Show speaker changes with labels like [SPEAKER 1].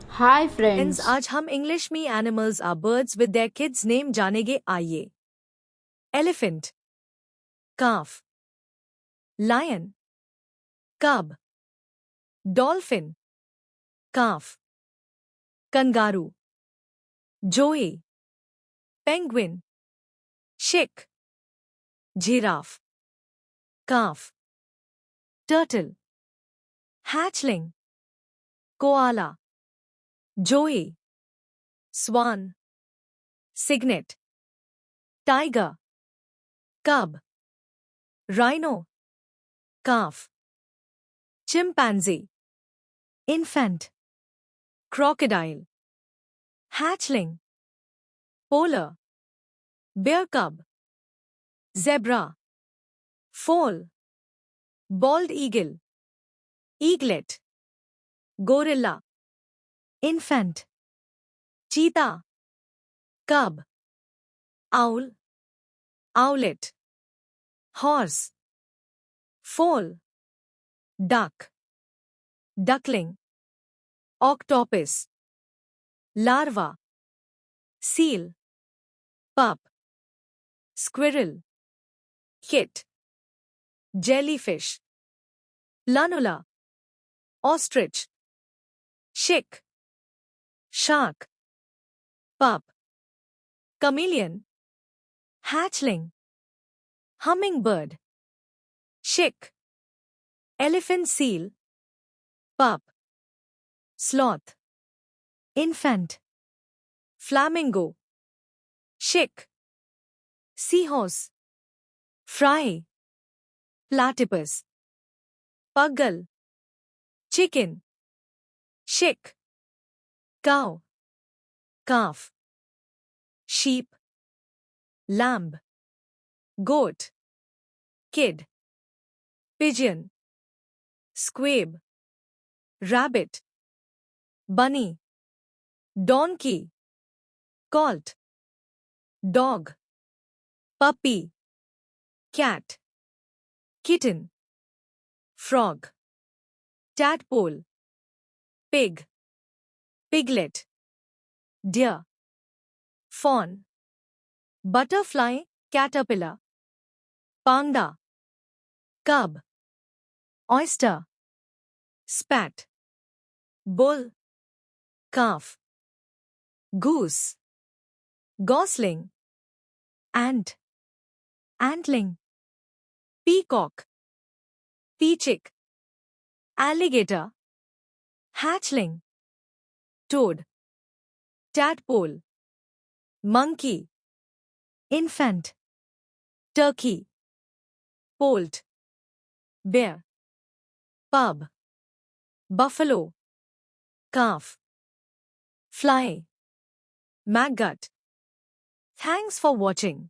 [SPEAKER 1] Hi
[SPEAKER 2] friends,
[SPEAKER 1] friends.
[SPEAKER 2] आज हम English में animals or birds with their kids name जानेंगे। आइए। Elephant, calf, lion, cub, dolphin, calf, kangaroo, joey, penguin, chick, giraffe, calf, turtle, hatchling, koala, joey, swan, cygnet, tiger, cub, rhino, calf, chimpanzee, infant, crocodile, hatchling, polar, bear cub, zebra, foal, bald eagle, eaglet, gorilla, infant, cheetah, cub, owl, owlet, horse, foal, duck, duckling, octopus, larva, seal, pup, squirrel, kit, jellyfish, planula, ostrich, chick, shark, pup, chameleon, hatchling, hummingbird, chick, elephant seal, pup, sloth, infant, flamingo, chick, seahorse, fry, platypus, puggle, chicken, chick, cow, calf, sheep, lamb, goat, kid, pigeon, squab, rabbit, bunny, donkey, colt, dog, puppy, cat, kitten, frog, tadpole, pig, piglet, deer, fawn, butterfly, caterpillar, panda, cub, oyster, spat, bull, calf, goose, gosling, ant, antling, peacock, peachick, alligator, hatchling, toad, tadpole, monkey, infant, turkey, poult, bear, pub, buffalo, calf, fly, maggot. Thanks for watching.